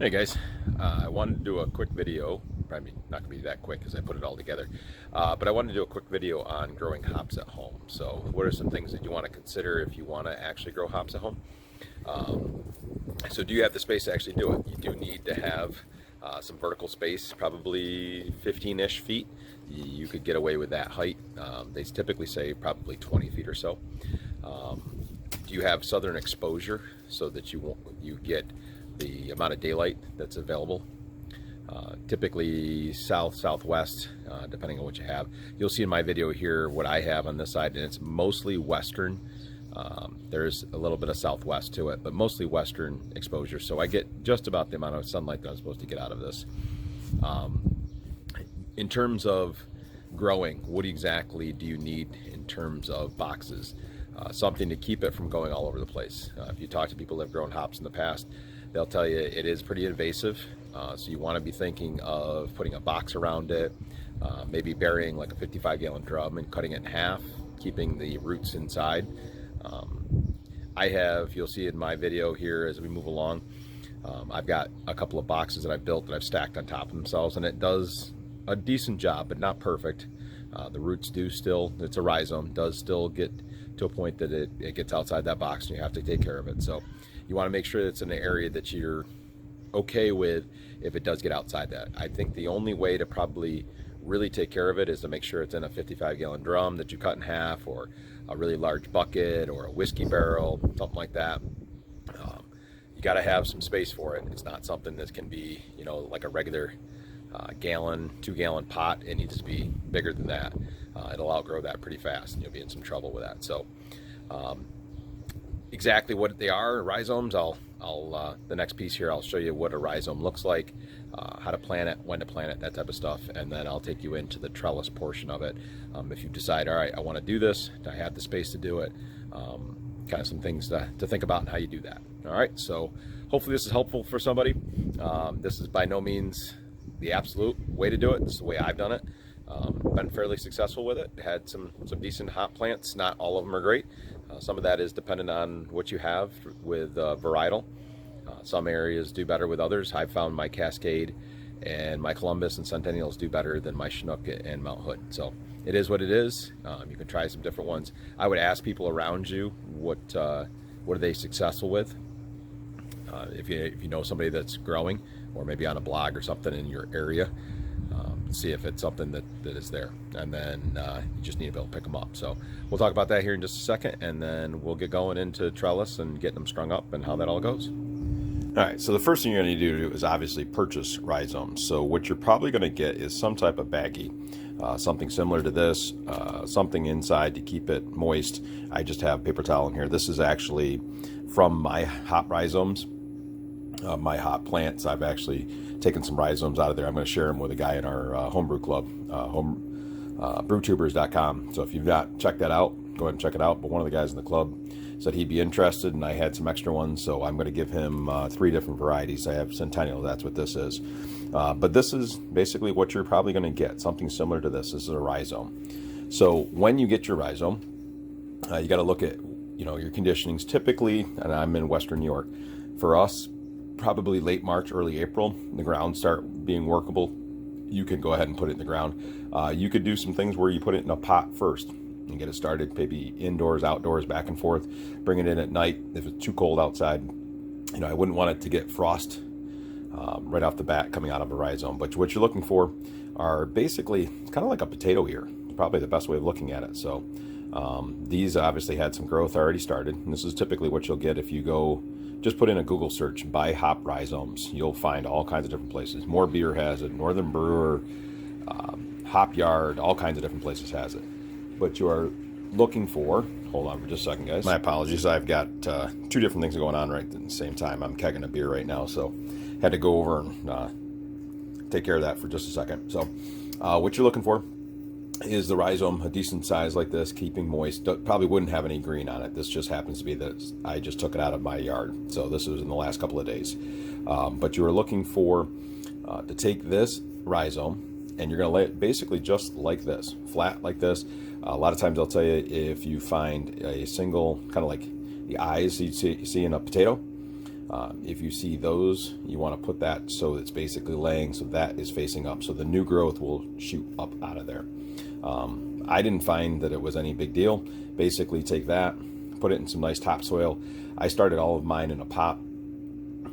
Hey guys, I wanted to do a quick video, probably not going to be that quick because I put it all together, but I wanted to do a quick video on growing hops at home. So what are some things that you want to consider if you want to actually grow hops at home? Um, so do you have the space to actually do it? You do need to have some vertical space, probably 15-ish feet. You could get away with that height. They typically say probably 20 feet or so. Do you have southern exposure so that you get the amount of daylight that's available? Typically southwest, depending on what you have. You'll see in my video here what I have on this side, and it's mostly western. There's a little bit of southwest to it, but mostly western exposure, so I get just about the amount of sunlight that I'm supposed to get out of this. In terms of growing, what exactly do you need in terms of boxes? Something to keep it from going all over the place. If you talk to people that have grown hops in the past, they'll tell you it is pretty invasive. So you want to be thinking of putting a box around it, maybe burying like a 55-gallon drum and cutting it in half, keeping the roots inside. You'll see in my video here as we move along, I've got a couple of boxes that I've built that I've stacked on top of themselves, and it does a decent job, but not perfect. The roots do still, it's a rhizome, does still get to a point that it gets outside that box and you have to take care of it. So you want to make sure it's in an area that you're okay with if it does get outside that. I think the only way to probably really take care of it is to make sure it's in a 55-gallon drum that you cut in half, or a really large bucket, or a whiskey barrel, something like that. You got to have some space for it. It's not something that can be, like a regular gallon, 2-gallon pot. It needs to be bigger than that. It'll outgrow that pretty fast, and you'll be in some trouble with that. So exactly what they are, rhizomes, the next piece here, I'll show you what a rhizome looks like, how to plant it, when to plant it, that type of stuff, and then I'll take you into the trellis portion of it. If you decide, all right, I want to do this, I have the space to do it, kind of some things to think about and how you do that. All right, so hopefully this is helpful for somebody. This is by no means the absolute way to do it. This is the way I've done it. Been fairly successful with it. Had some decent hop plants. Not all of them are great. Some of that is dependent on what you have with varietal. Some areas do better with others. I've found my Cascade and my Columbus and Centennials do better than my Chinook and Mount Hood. So it is what it is. You can try some different ones. I would ask people around you what are they successful with. If you know somebody that's growing, or maybe on a blog or something in your area, see if it's something that is there, and then you just need to be able to pick them up. So we'll talk about that here in just a second, and then we'll get going into trellis and getting them strung up and how that all goes. All right, so the first thing you're going to need to do is obviously purchase rhizomes. So what you're probably going to get is some type of baggie, something similar to this, something inside to keep it moist. I just have paper towel in here. This is actually from my hop rhizomes, my hop plants. I've actually taken some rhizomes out of there. I'm going to share them with a guy in our homebrew club, brewtubers.com. So if you've not checked that out, go ahead and check it out. But one of the guys in the club said he'd be interested, and I had some extra ones, so I'm going to give him 3 different varieties. I have Centennial, that's what this is. But this is basically what you're probably going to get, something similar to this. This is a rhizome. So when you get your rhizome, you got to look at your conditionings. Typically, and I'm in Western New York, for us, probably late March, early April, the ground start being workable. You can go ahead and put it in the ground. You could do some things where you put it in a pot first and get it started, maybe indoors, outdoors, back and forth. Bring it in at night if it's too cold outside. I wouldn't want it to get frost right off the bat coming out of a rhizome. But what you're looking for are basically kind of like a potato ear. It's probably the best way of looking at it. So these obviously had some growth already started. And this is typically what you'll get if you go just put in a Google search, buy hop rhizomes. You'll find all kinds of different places. More Beer has it, Northern Brewer, Hop Yard, all kinds of different places has it. But you are looking for, hold on for just a second, guys. My apologies, I've got 2 different things going on right at the same time. I'm kegging a beer right now, so had to go over and take care of that for just a second. So what you're looking for is the rhizome, a decent size like this, keeping moist. Probably wouldn't have any green on it. This just happens to be that I just took it out of my yard. So this was in the last couple of days. But you are looking for to take this rhizome, and you're going to lay it basically just like this, flat like this. A lot of times they'll tell you if you find a single, kind of like the eyes you see in a potato, If you see those, you want to put that so it's basically laying, so that is facing up, so the new growth will shoot up out of there. I didn't find that it was any big deal. Basically take that, put it in some nice topsoil. I started all of mine in a pot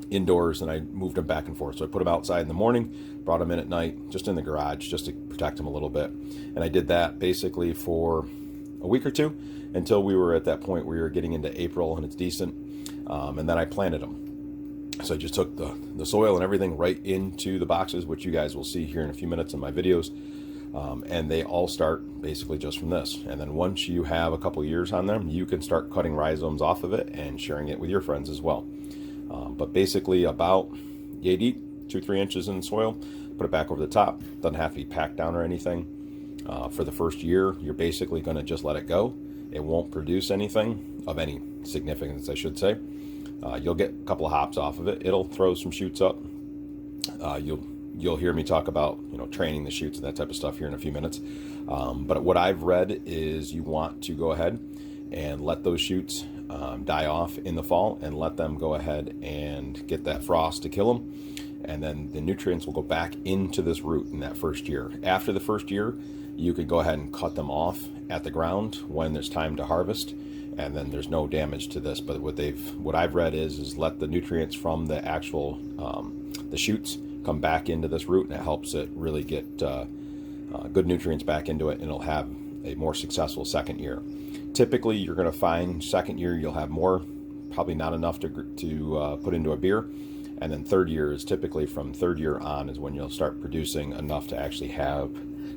indoors, and I moved them back and forth. So I put them outside in the morning, brought them in at night, just in the garage, just to protect them a little bit. And I did that basically for a week or two until we were at that point where we were getting into April and it's decent. And then I planted them. So I just took the soil and everything right into the boxes, which you guys will see here in a few minutes in my videos. And they all start basically just from this. And then once you have a couple years on them, you can start cutting rhizomes off of it and sharing it with your friends as well. But basically about yay deep, 2-3 inches in the soil, put it back over the top. Doesn't have to be packed down or anything. For the first year, you're basically going to just let it go. It won't produce anything of any significance, I should say. You'll get a couple of hops off of it. It'll throw some shoots up. You'll hear me talk about, training the shoots and that type of stuff here in a few minutes. But what I've read is you want to go ahead and let those shoots die off in the fall and let them go ahead and get that frost to kill them. And then the nutrients will go back into this root in that first year. After the first year, you could go ahead and cut them off at the ground when it's time to harvest, and then there's no damage to this. But what I've read is let the nutrients from the actual the shoots come back into this root, and it helps it really get good nutrients back into it, and it'll have a more successful second year. Typically, you're going to find second year you'll have more, probably not enough to put into a beer. And then third year is typically from third year on is when you'll start producing enough to actually have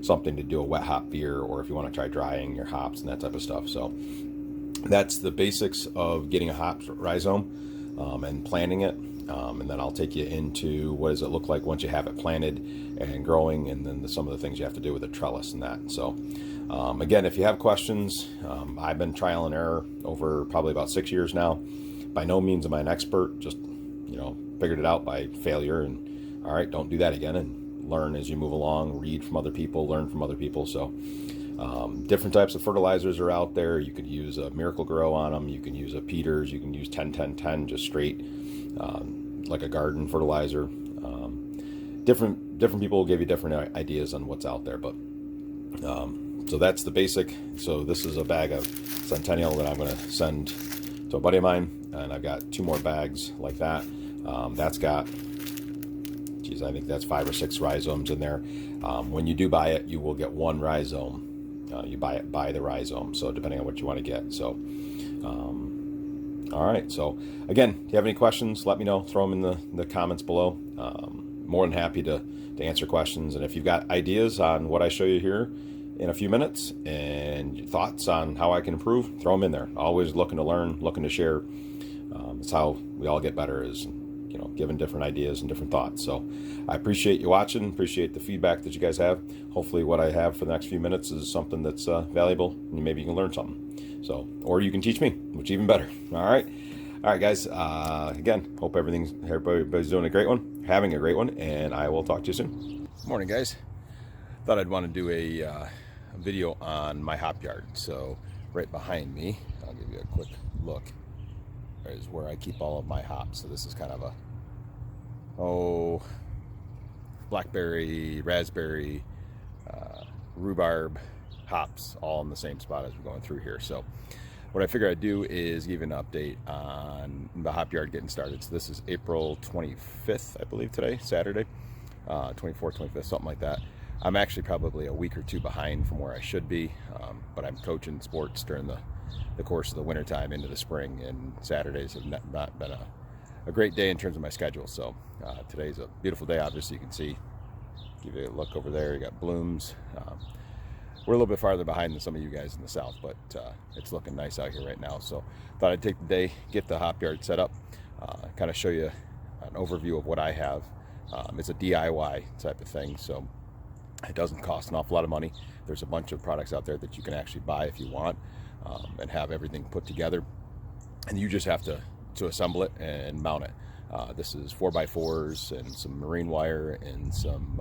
something to do a wet hop beer, or if you want to try drying your hops and that type of stuff. So that's the basics of getting a hop rhizome and planting it. And then I'll take you into what does it look like once you have it planted and growing, and then some of the things you have to do with the trellis and that. So again, if you have questions, I've been trial and error over probably about 6 years now. By no means am I an expert, just figured it out by failure, and all right, don't do that again, and learn as you move along, read from other people, learn from other people. So different types of fertilizers are out there. You could use a Miracle Grow on them, you can use a Peters, you can use 10-10-10 just straight like a garden fertilizer. Different people will give you different ideas on what's out there, but so that's the basic. So this is a bag of Centennial that I'm going to send to a buddy of mine, and I've got 2 more bags like that. That's got, I think that's 5 or 6 rhizomes in there. When you do buy it, you will get 1 rhizome. You buy it by the rhizome, so depending on what you want to get. So, all right. So again, if you have any questions, let me know. Throw them in the comments below. More than happy to answer questions. And if you've got ideas on what I show you here in a few minutes and thoughts on how I can improve, throw them in there. Always looking to learn, looking to share. It's how we all get better, is giving different ideas and different thoughts. So I appreciate you watching, appreciate the feedback that you guys have. Hopefully what I have for the next few minutes is something that's valuable, and maybe you can learn something. So, or you can teach me, which is even better. All right, guys. Again, hope everybody's doing a great one, having a great one, and I will talk to you soon. Morning, guys. Thought I'd want to do a video on my hop yard. So right behind me, I'll give you a quick look, is where I keep all of my hops. So this is kind of a blackberry, raspberry, rhubarb hops, all in the same spot as we're going through here. So what I figure I'd do is give an update on the hop yard getting started. So this is April 25th, I believe today, Saturday, 24th, 25th, something like that. I'm actually probably a week or 2 behind from where I should be, but I'm coaching sports during the course of the winter time into the spring, and Saturdays have not been a great day in terms of my schedule. So today's a beautiful day. Obviously you can see, give you a look over there, you got blooms. We're a little bit farther behind than some of you guys in the south, but it's looking nice out here right now. So thought I'd take the day, get the hop yard set up, kind of show you an overview of what I have. It's a DIY type of thing, so it doesn't cost an awful lot of money. There's a bunch of products out there that you can actually buy if you want, and have everything put together, and you just have to assemble it and mount it. This is 4x4s and some marine wire and some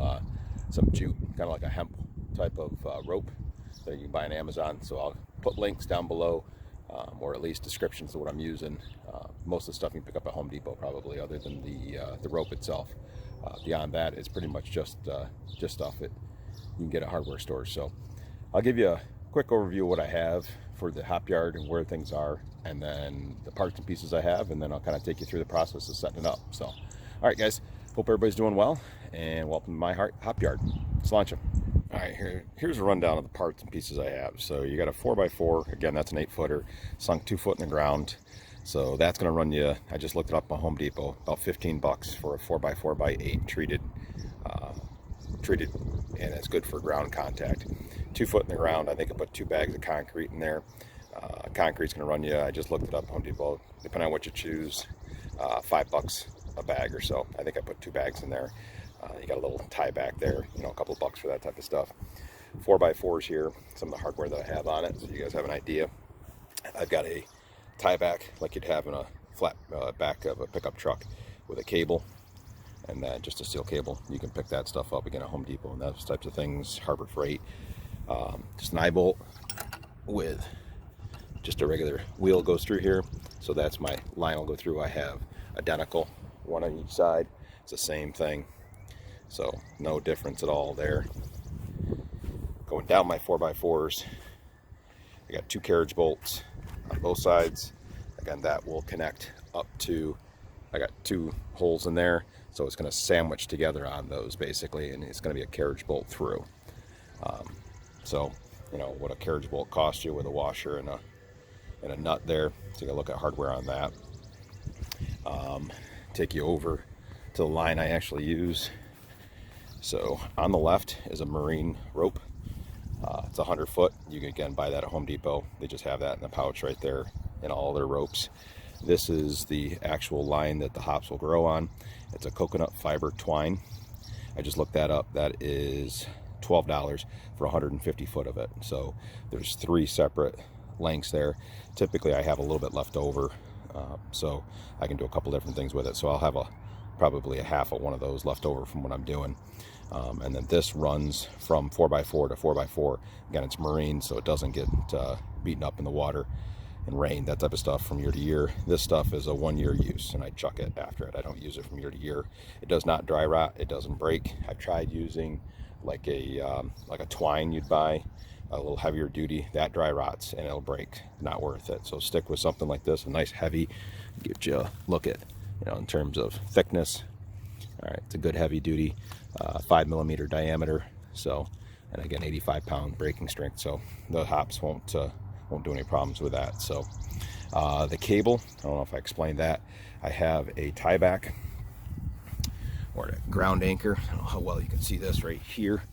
jute, kind of like a hemp type of rope that you can buy on Amazon. So I'll put links down below or at least descriptions of what I'm using. Most of the stuff you can pick up at Home Depot probably, other than the rope itself. Beyond that, it's pretty much just stuff that you can get at hardware stores. So I'll give you a quick overview of what I have for the hop yard and where things are, and then the parts and pieces I have, and then I'll kind of take you through the process of setting it up. So, all right, guys, hope everybody's doing well, and welcome to my hop yard. Let's launch them. All right, here's a rundown of the parts and pieces I have. So you got a 4x4, again, that's an 8-footer, sunk 2 foot in the ground. So that's going to run you, I just looked it up on Home Depot, about 15 bucks for a 4x4x8 treated, and it's good for ground contact. 2 foot in the ground, I think I put 2 bags of concrete in there. Concrete's going to run you, I just looked it up, Home Depot, depending on what you choose, $5 a bag or so. I think I put 2 bags in there. You got a little tie back there, you know, a couple of bucks for that type of stuff. 4x4s here, some of the hardware that I have on it, so you guys have an idea. I've got a tie back like you'd have in a flat back of a pickup truck with a cable, and then just a steel cable. You can pick that stuff up again at Home Depot and those types of things. Harbor Freight. Just an eye bolt with just a regular wheel goes through here, so that's my line will go through. I have identical, one on each side. It's the same thing, so no difference at all there. Going down my 4x4s, I got 2 carriage bolts on both sides. Again, that will connect up to, I got 2 holes in there, so it's going to sandwich together on those basically, and it's going to be a carriage bolt through. So you know what a carriage bolt costs you with a washer and a nut there. So you got to look at hardware on that. Take you over to the line I actually use. So on the left is a marine rope. It's 100 foot. You can again buy that at Home Depot. They just have that in the pouch right there in all their ropes. This is the actual line that the hops will grow on. It's a coconut fiber twine. I just looked that up. That is $12 for 150 foot of it. So there's 3 separate lengths there. Typically I have a little bit left over, so I can do a couple different things with it. So I'll have probably a half of one of those left over from what I'm doing. And then this runs from 4x4 to 4x4. Again, it's marine, so it doesn't get beaten up in the water and rain, that type of stuff, from year to year. This stuff is a 1-year use, and I chuck it after it. I don't use it from year to year. It does not dry rot. It doesn't break. I've tried using like a twine you'd buy, a little heavier duty. That dry rots and it'll break. Not worth it. So stick with something like this, a nice heavy. Gives you a look at, you know, in terms of thickness. All right, it's a good heavy duty, 5mm diameter. So, and again, 85-pound breaking strength. So the hops won't do any problems with that. So the cable, I don't know if I explained that. I have a tie back or a ground anchor. I don't know how well you can see this right here.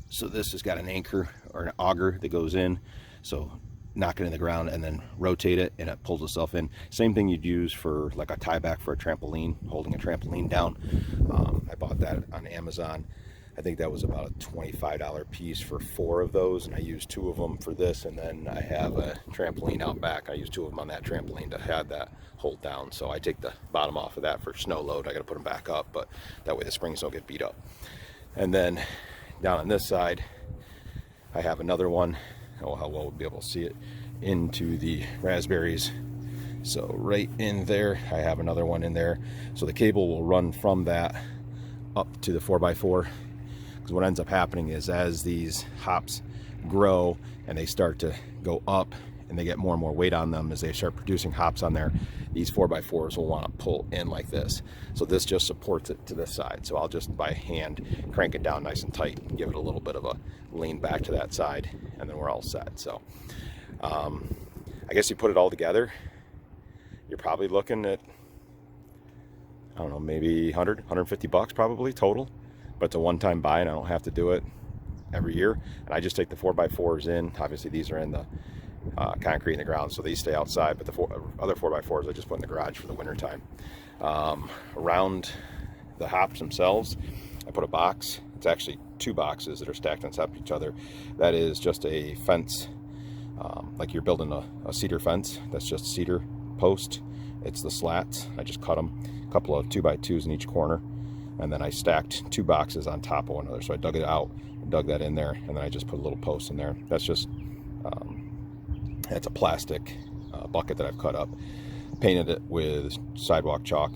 So this has got an anchor or an auger that goes in. So knock it in the ground and then rotate it and it pulls itself in. Same thing you'd use for like a tie back for a trampoline, holding a trampoline down. I bought that on Amazon. I think that was about a $25 piece for 4 of those, and I used 2 of them for this, and then I have a trampoline out back. I used 2 of them on that trampoline to have that hold down. So I take the bottom off of that for snow load. I got to put them back up, but that way the springs don't get beat up. And then down on this side, I have another one. Oh, how well we'll be able to see it into the raspberries. So right in there, I have another one in there. So the cable will run from that up to the 4x4. Because what ends up happening is as these hops grow and they start to go up and they get more and more weight on them as they start producing hops on there, these 4x4s will want to pull in like this. So this just supports it to this side. So I'll just by hand crank it down nice and tight and give it a little bit of a lean back to that side, and then we're all set. So I guess you put it all together, you're probably looking at, I don't know, maybe 100, 150 bucks probably total. But it's a one-time buy and I don't have to do it every year. And I just take the 4x4s in. Obviously these are in the concrete in the ground, so these stay outside, but the other 4x4s I just put in the garage for the winter time. Around the hops themselves, I put a box. It's actually 2 boxes that are stacked on top of each other. That is just a fence, like you're building a cedar fence. That's just cedar post. It's the slats. I just cut them, a couple of 2x2s in each corner, and then I stacked 2 boxes on top of one another. So I dug it out, dug that in there, and then I just put a little post in there. That's just that's a plastic bucket that I've cut up, painted it with sidewalk chalk,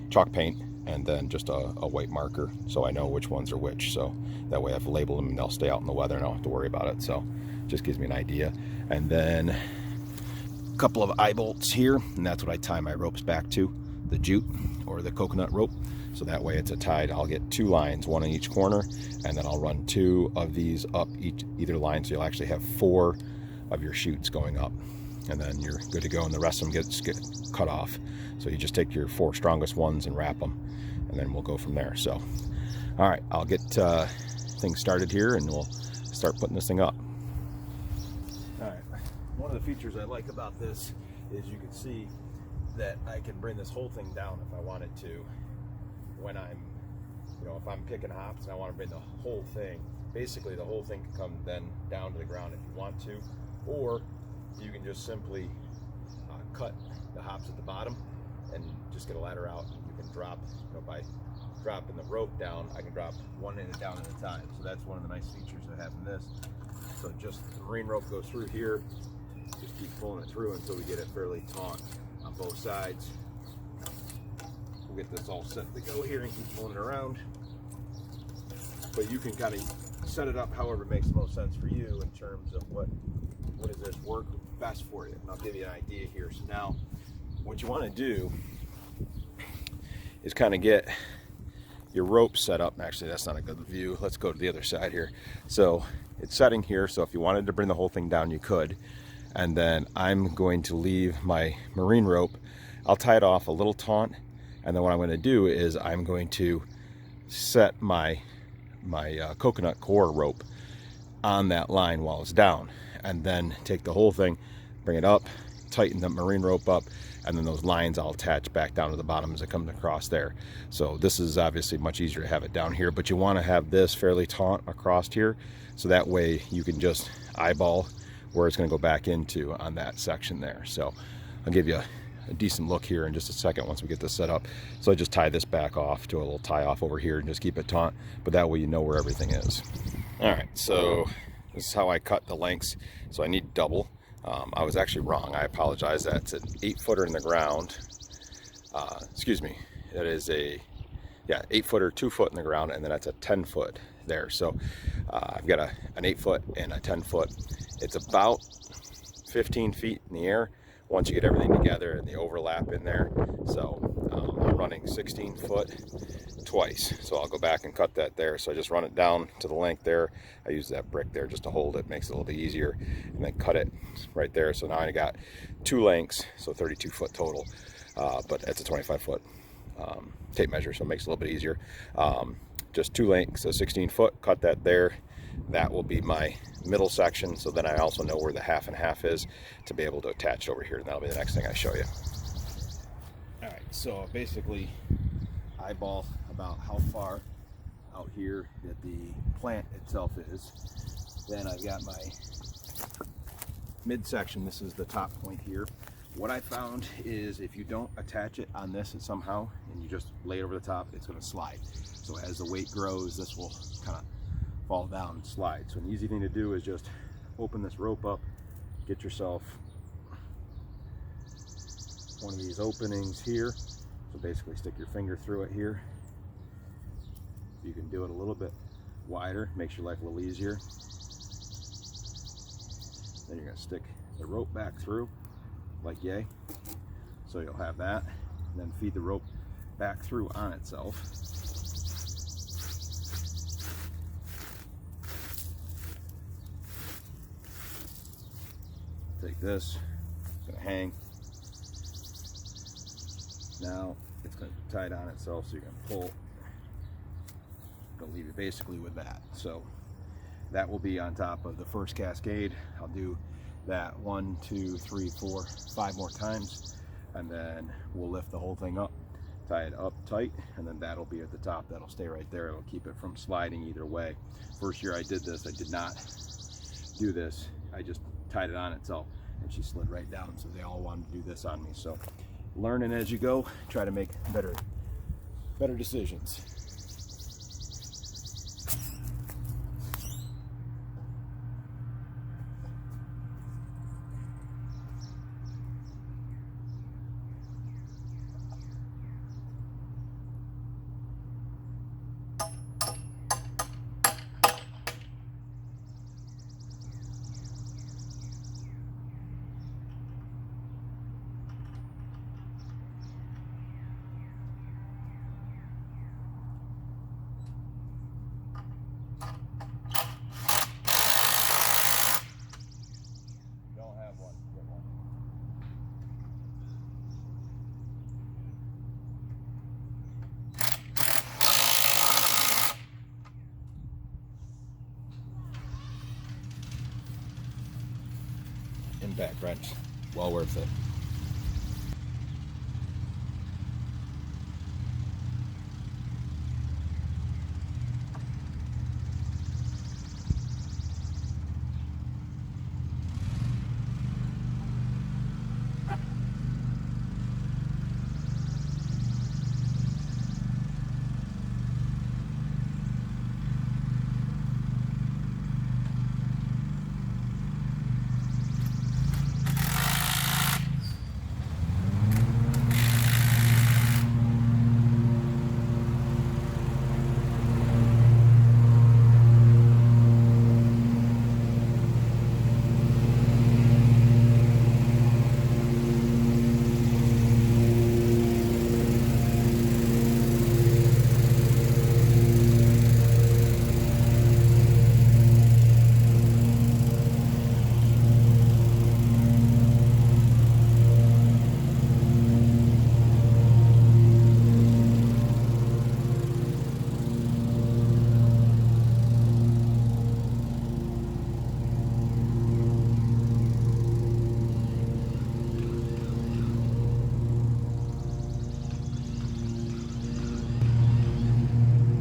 chalk paint, and then just a white marker, so I know which ones are which. So that way I've labeled them and they'll stay out in the weather and I don't have to worry about it. So just gives me an idea. And then a couple of eye bolts here, and that's what I tie my ropes back to, the jute or the coconut rope. So that way it's a tied. I'll get 2 lines, 1 in each corner, and then I'll run 2 of these up either line, so you'll actually have 4 of your shoots going up, and then you're good to go, and the rest of them get cut off. So you just take your 4 strongest ones and wrap them, and then we'll go from there. So all right, I'll get things started here and we'll start putting this thing up. All right, one of the features I like about this is you can see that I can bring this whole thing down if I wanted to. When I'm, if I'm picking hops and I want to bring the whole thing, basically the whole thing can come then down to the ground if you want to, or you can just simply cut the hops at the bottom and just get a ladder out. You can drop, by dropping the rope down, I can drop one end down at a time. So that's one of the nice features I have in this. So just the marine rope goes through here, just keep pulling it through until we get it fairly taut on both sides. We'll get this all set to go here and keep pulling it around. But you can kind of set it up however makes the most sense for you in terms of what does this work best for you. And I'll give you an idea here. So now what you want to do is kind of get your rope set up. Actually, that's not a good view. Let's go to the other side here. So it's setting here, so if you wanted to bring the whole thing down, you could. And then I'm going to leave my marine rope. I'll tie it off a little taut, and then what I'm going to do is I'm going to set my coconut core rope on that line while it's down, and then take the whole thing, bring it up, tighten the marine rope up, and then those lines I'll attach back down to the bottom as it comes across there. So this is obviously much easier to have it down here, but you want to have this fairly taut across here, so that way you can just eyeball where it's going to go back into on that section there. So I'll give you a decent look here in just a second once we get this set up. So I just tie this back off to a little tie off over here and just keep it taut, but that way you know where everything is. All right, so this is how I cut the lengths. So I need double. I was actually wrong. I apologize. That's an 8-footer in the ground. Excuse me. That is a 8-footer, 2 foot in the ground, and then that's a 10-foot there. So I've got an 8-foot and a 10-foot. It's about 15 feet in the air once you get everything together and the overlap in there. So I'm running 16-foot twice. So I'll go back and cut that there. So I just run it down to the length there. I use that brick there just to hold it, makes it a little bit easier, and then cut it right there. So now I got 2 lengths, so 32-foot total, but it's a 25-foot tape measure, so it makes it a little bit easier. Just 2 lengths, so 16-foot, cut that there. That will be my middle section, so then I also know where the half and half is to be able to attach it over here, and that'll be the next thing I show you. All right, so basically eyeball about how far out here that the plant itself is. Then I've got my midsection. This is the top point here. What I found is if you don't attach it on this and somehow, and you just lay it over the top, it's going to slide. So as the weight grows, this will kind of fall down and slide. So an easy thing to do is just open this rope up, get yourself one of these openings here. So basically stick your finger through it here. You can do it a little bit wider, makes your life a little easier. Then you're going to stick the rope back through like yay. So you'll have that, and then feed the rope back through on itself. Take this, it's going to hang. Now it's going to tie it on itself, so you're going to pull. Going to leave it basically with that. So that will be on top of the first cascade. I'll do that 1, 2, 3, 4, 5 more times, and then we'll lift the whole thing up, tie it up tight, and then that'll be at the top. That'll stay right there. It'll keep it from sliding either way. First year I did this, I did not do this. I just tied it on itself, and she slid right down. So they all wanted to do this on me. So learning as you go, try to make better decisions. back wrench. Well worth it.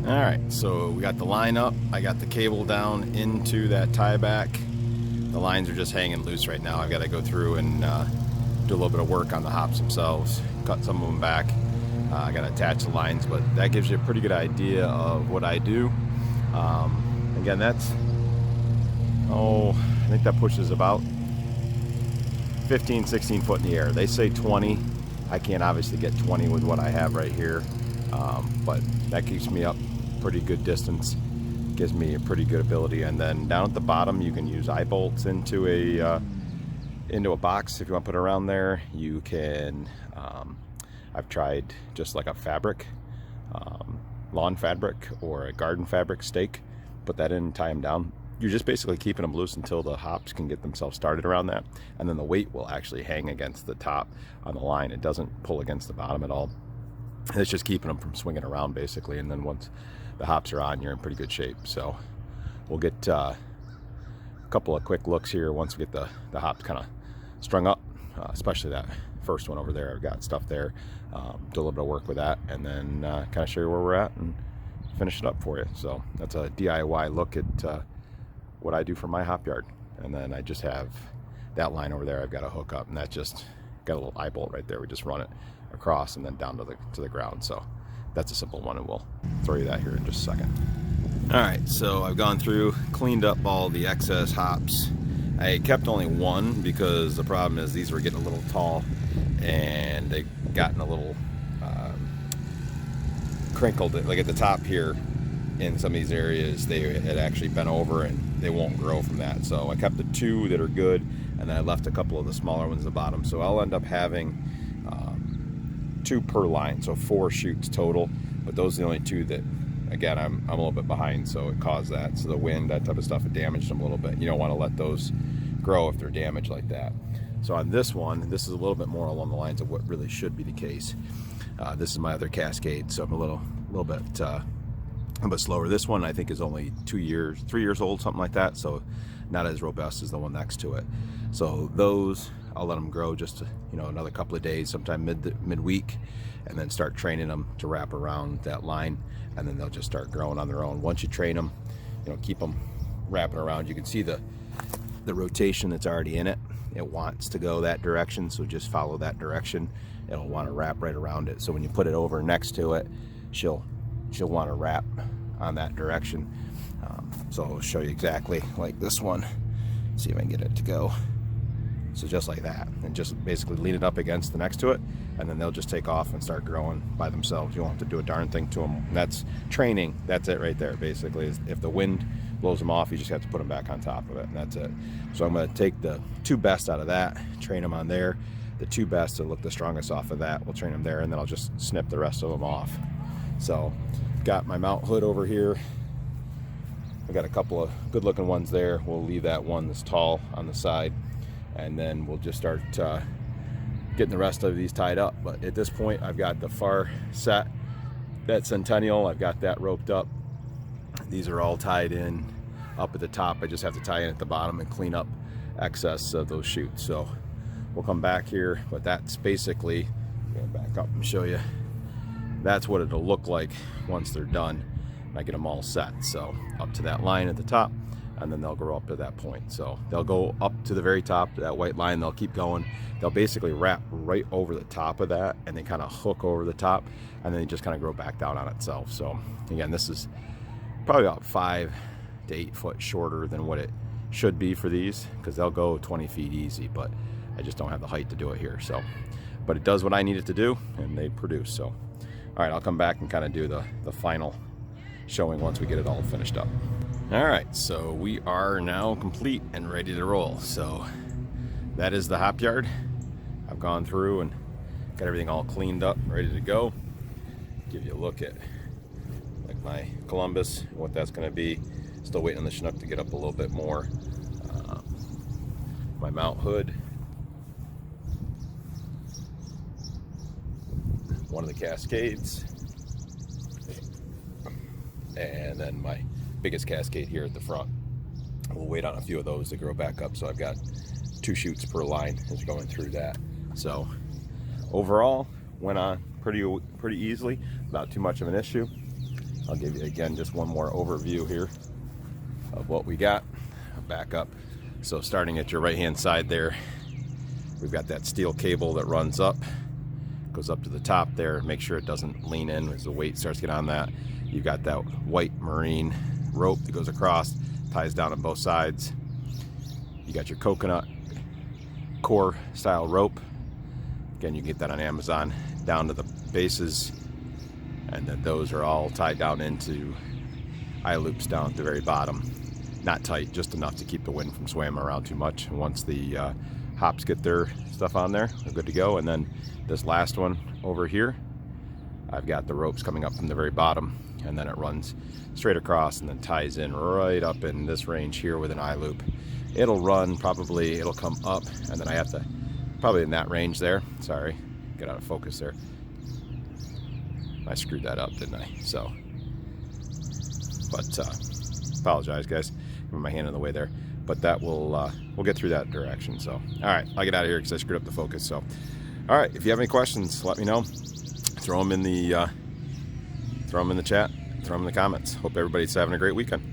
All right, so we got the line up. I got the cable down into that tie back. The lines are just hanging loose right now. I've got to go through and do a little bit of work on the hops themselves, cut some of them back. I got to attach the lines, but that gives you a pretty good idea of what I do. Again, that's, I think that pushes about 15, 16 foot in the air. They say 20. I can't obviously get 20 with what I have right here, but that keeps me up pretty good distance, gives me a pretty good ability. And then down at the bottom, you can use eye bolts into a box if you want to put it around there. You can, I've tried just like a fabric, lawn fabric or a garden fabric stake, put that in and tie them down. You're just basically keeping them loose until the hops can get themselves started around that, and then the weight will actually hang against the top on the line. It doesn't pull against the bottom at all. It's just keeping them from swinging around basically, and then once the hops are on, you're in pretty good shape. So we'll get a couple of quick looks here once we get the hops kind of strung up, especially that first one over there. I've got stuff there, do a little bit of work with that, and then kind of show you where we're at and finish it up for you. So that's a DIY look at what I do for my hop yard. And then I just have that line over there I've got to hook up, and that just got a little eye bolt right there. We just run it across and then down to the ground. So that's a simple one, and we'll throw you that here in just a second. All right, so I've gone through, cleaned up all the excess hops. I kept only one because the problem is these were getting a little tall and they gotten a little crinkled. Like at the top here in some of these areas, they had actually bent over and they won't grow from that. So I kept the two that are good, and then I left a couple of the smaller ones at the bottom. So I'll end up having 2 per line, so 4 shoots total, but those are the only 2 that, again, I'm a little bit behind, so it caused that. So the wind, that type of stuff, it damaged them a little bit. You don't want to let those grow if they're damaged like that. So on this one, this is a little bit more along the lines of what really should be the case. This is my other Cascade, so I'm a little bit slower. This one I think is only 3 years old, something like that, so not as robust as the one next to it. So those, I'll let them grow just another couple of days, sometime midweek, and then start training them to wrap around that line, and then they'll just start growing on their own. Once you train them, keep them wrapping around. You can see the rotation that's already in it. It wants to go that direction, so just follow that direction. It'll want to wrap right around it. So when you put it over next to it, she'll want to wrap on that direction. So I'll show you exactly like this one. See if I can get it to go. So just like that, and just basically lean it up against the next to it, and then they'll just take off and start growing by themselves. You won't have to do a darn thing to them. That's training. That's it right there. Basically, if the wind blows them off, you just have to put them back on top of it, and that's it. So I'm going to take the 2 best out of that, train them on there. The 2 best that look the strongest off of that, we'll train them there, and then I'll just snip the rest of them off. So got my mount hood over here. I got a couple of good looking ones there. We'll leave that one that's tall on the side, and then we'll just start getting the rest of these tied up. But at this point, I've got the far set, that Centennial, I've got that roped up. These are all tied in up at the top. I just have to tie in at the bottom and clean up excess of those shoots. So we'll come back here, but that's basically, I'm gonna back up and show you, that's what it'll look like once they're done. I get them all set. So up to that line at the top, and then they'll grow up to that point. So they'll go up to the very top, that white line, they'll keep going. They'll basically wrap right over the top of that, and they kind of hook over the top, and then they just kind of grow back down on itself. So again, this is probably about 5 to 8 foot shorter than what it should be for these, because they'll go 20 feet easy, but I just don't have the height to do it here. So, but it does what I need it to do, and they produce. So, all right, I'll come back and kind of do the final showing once we get it all finished up. All right, so we are now complete and ready to roll. So that is the hop yard. I've gone through and got everything all cleaned up, ready to go. Give you a look at like my Columbus, what that's going to be. Still waiting on the Chinook to get up a little bit more. My mount hood. One of the Cascades. And then my biggest Cascade here at the front. We'll wait on a few of those to grow back up, so I've got 2 shoots per line as going through that. So overall went on pretty easily, not too much of an issue. I'll give you again just one more overview here of what we got. Back up. So starting at your right hand side there, we've got that steel cable that runs up, goes up to the top there. Make sure it doesn't lean in as the weight starts to get on that. You've got that white marine rope that goes across, ties down on both sides. You got your Coconut Coir style rope. Again, you can get that on Amazon, down to the bases, and then those are all tied down into eye loops down at the very bottom. Not tight, just enough to keep the wind from swimming around too much. And once the hops get their stuff on there, they're good to go. And then this last one over here, I've got the ropes coming up from the very bottom, and then it runs straight across and then ties in right up in this range here with an eye loop. It'll run probably, it'll come up, and then I have to, probably in that range there. Sorry, get out of focus there. I screwed that up, didn't I? So, but apologize, guys. My hand in the way there, but that will we'll get through that direction. So, all right, I'll get out of here because I screwed up the focus. So, all right, if you have any questions, let me know. Throw them in the chat. Throw them in the comments. Hope everybody's having a great weekend.